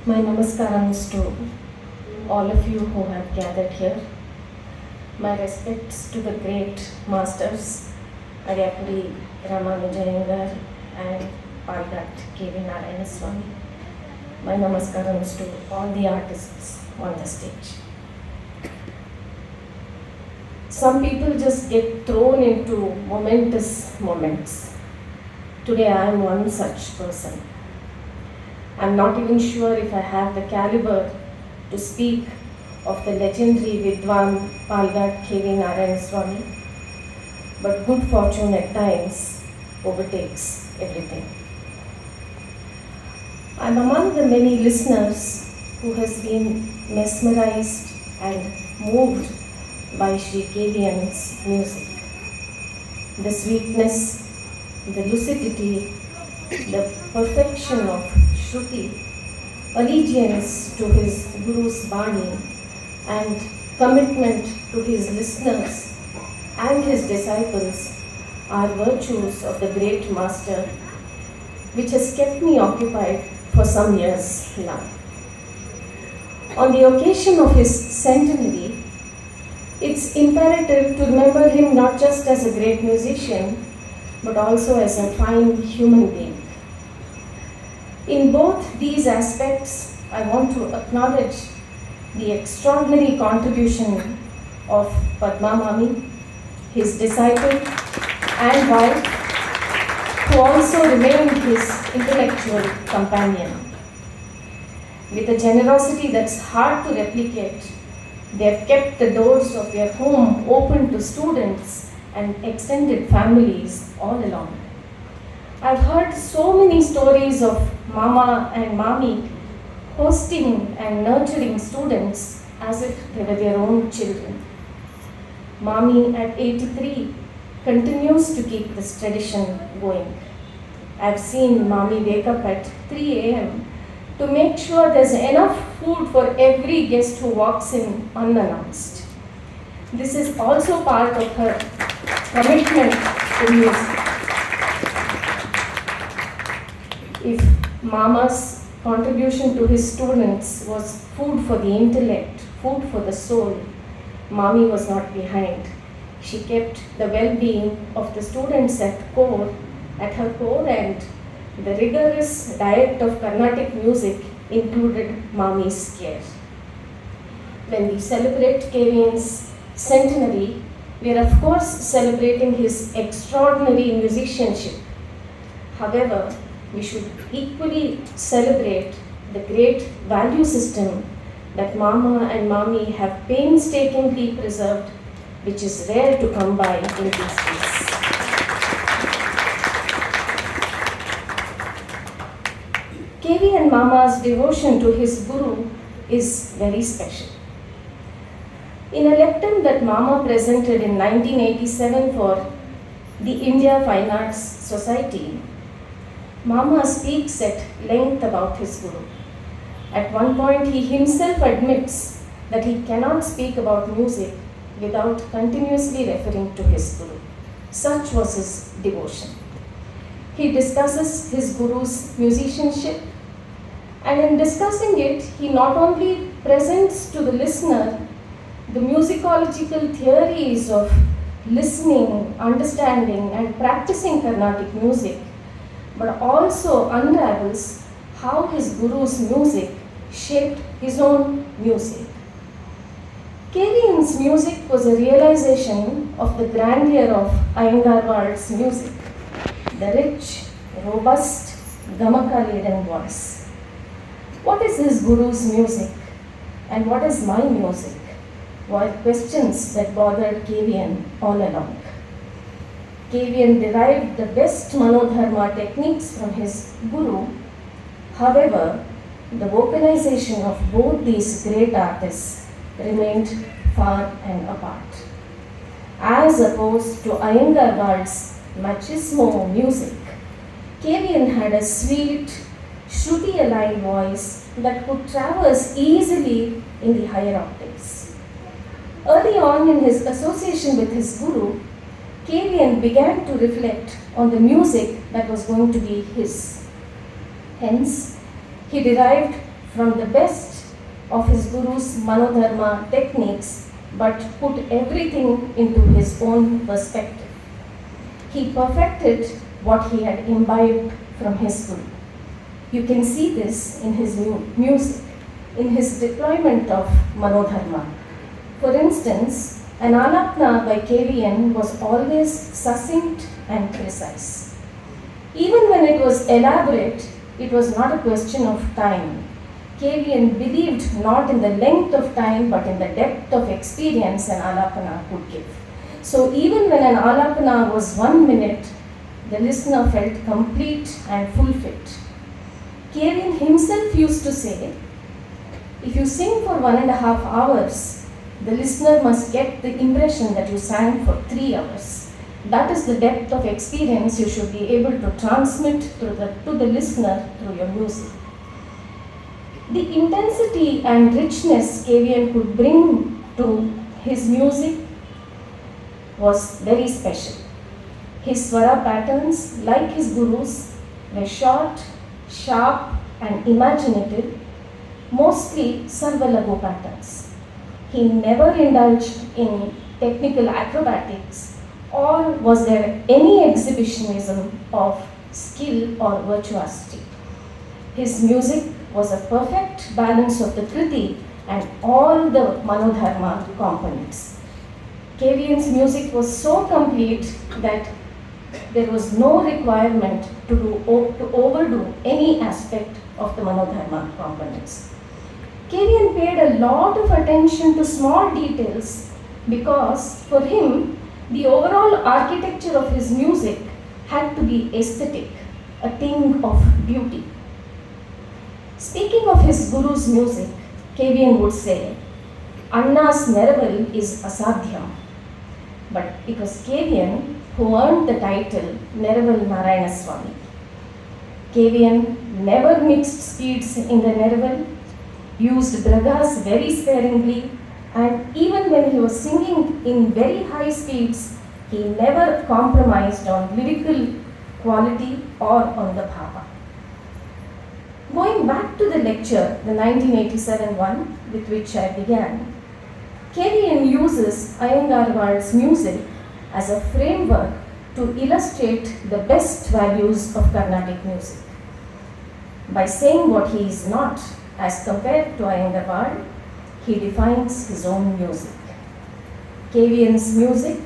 My namaskarams to all of you who have gathered here. My respects to the great masters, Aryapudi Ramanujayengar and Palgat KVN Swami. My namaskarams to all the artists on the stage. Some people just get thrown into momentous moments. Today I am one such person. I'm not even sure if I have the caliber to speak of the legendary Vidwan Palgat KVN Swami, but good fortune at times overtakes everything. I'm among the many listeners who has been mesmerized and moved by Sri KVN's music. The sweetness, the lucidity, the perfection of Shruti, allegiance to his Guru's Bani, and commitment to his listeners and his disciples are virtues of the great master, which has kept me occupied for some years now. On the occasion of his centenary, it's imperative to remember him not just as a great musician, but also as a fine human being. In both these aspects, I want to acknowledge the extraordinary contribution of Padma Mami, his disciple and wife, who also remained his intellectual companion. With a generosity that's hard to replicate, they have kept the doors of their home open to students and extended families all along. I've heard so many stories of Mama and Mami hosting and nurturing students as if they were their own children. Mami at 83 continues to keep this tradition going. I've seen Mami wake up at 3 a.m. to make sure there's enough food for every guest who walks in unannounced. This is also part of her commitment to music. If Mama's contribution to his students was food for the intellect, food for the soul, Mami was not behind. She kept the well-being of the students at her core, and the rigorous diet of Carnatic music included Mami's care. When we celebrate KVN's centenary, we are of course celebrating his extraordinary musicianship. However, we should equally celebrate the great value system that Mama and Mami have painstakingly preserved, which is rare to come by in these days. KVN Mama's devotion to his Guru is very special. In a lecture that Mama presented in 1987 for the India Fine Arts Society, Mama speaks at length about his Guru. At one point, he himself admits that he cannot speak about music without continuously referring to his Guru. Such was his devotion. He discusses his Guru's musicianship, and in discussing it, he not only presents to the listener the musicological theories of listening, understanding, and practicing Carnatic music, but also unravels how his Guru's music shaped his own music. KVN's music was a realization of the grandeur of Iyengarwal's music, the rich, robust, gamaka-laden voice. What is his Guru's music and what is my music? Were questions that bothered KVN all along. KVN derived the best Manodharma techniques from his Guru. However, the vocalization of both these great artists remained far and apart. As opposed to Iyengarwal's machismo music, KVN had a sweet, Shruti-aligned voice that could traverse easily in the higher octaves. Early on in his association with his Guru, KVN began to reflect on the music that was going to be his. Hence, he derived from the best of his guru's Manodharma techniques, but put everything into his own perspective. He perfected what he had imbibed from his guru. You can see this in his music, in his deployment of Manodharma. For instance, an alapna by KVN was always succinct and precise. Even when it was elaborate, it was not a question of time. KVN believed not in the length of time but in the depth of experience an alapana could give. So even when an alapana was 1 minute, the listener felt complete and fulfilled. KVN himself used to say, if you sing for 1.5 hours, the listener must get the impression that you sang for 3 hours. That is the depth of experience you should be able to transmit to the listener through your music. The intensity and richness KVN could bring to his music was very special. His swara patterns, like his gurus, were short, sharp and imaginative, mostly sarvalagu patterns. He never indulged in technical acrobatics, or was there any exhibitionism of skill or virtuosity. His music was a perfect balance of the kriti and all the Manodharma components. KVN's music was so complete that there was no requirement to overdo any aspect of the Manodharma components. KVN paid a lot of attention to small details because for him, the overall architecture of his music had to be aesthetic, a thing of beauty. Speaking of his guru's music, KVN would say, Anna's Neraval is asadhyam. But it was KVN who earned the title Neraval Narayanaswamy. KVN never mixed speeds in the Neraval, used bragas very sparingly, and even when he was singing in very high speeds, he never compromised on lyrical quality or on the bhava. Going back to the lecture, the 1987 one with which I began, KVN uses Iyengarwal's music as a framework to illustrate the best values of Carnatic music. By saying what he is not, as compared to Iyengarwal, he defines his own music. KVN's music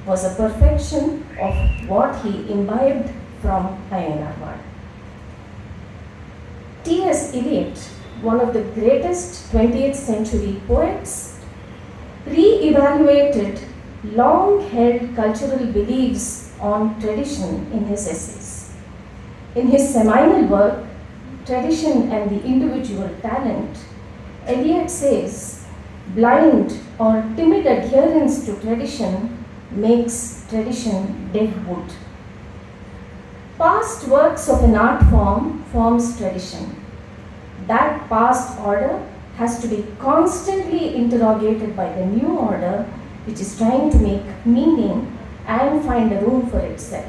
was a perfection of what he imbibed from Iyengarwal. T.S. Eliot, one of the greatest 20th century poets, re-evaluated long-held cultural beliefs on tradition in his essays. In his seminal work, Tradition and the Individual Talent, Eliot says, blind or timid adherence to tradition makes tradition dead wood. Past works of an art form forms tradition. That past order has to be constantly interrogated by the new order, which is trying to make meaning and find a room for itself.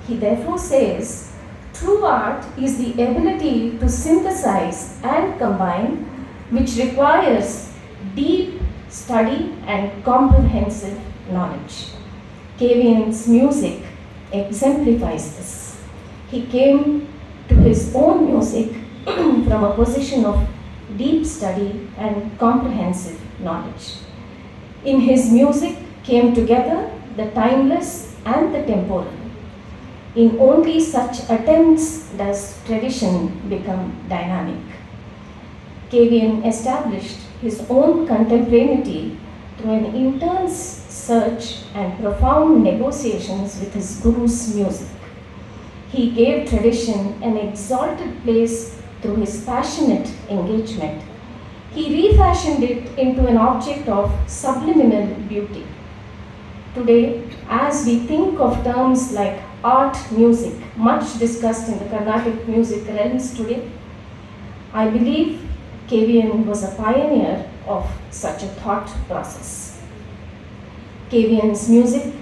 He therefore says, true art is the ability to synthesize and combine, which requires deep study and comprehensive knowledge. KVN's music exemplifies this. He came to his own music from a position of deep study and comprehensive knowledge. In his music came together the timeless and the temporal. In only such attempts does tradition become dynamic. KVN established his own contemporaneity through an intense search and profound negotiations with his guru's music. He gave tradition an exalted place through his passionate engagement. He refashioned it into an object of subliminal beauty. Today, as we think of terms like art music, much discussed in the Carnatic music realms today, I believe KVN was a pioneer of such a thought process. KVN's music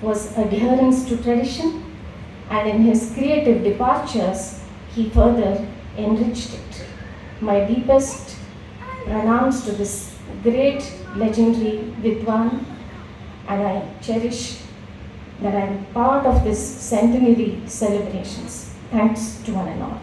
was adherence to tradition, and in his creative departures, he further enriched it. my deepest pranams to this great legendary Vidwan, and I cherish that I am part of this centenary celebrations. Thanks to one and all.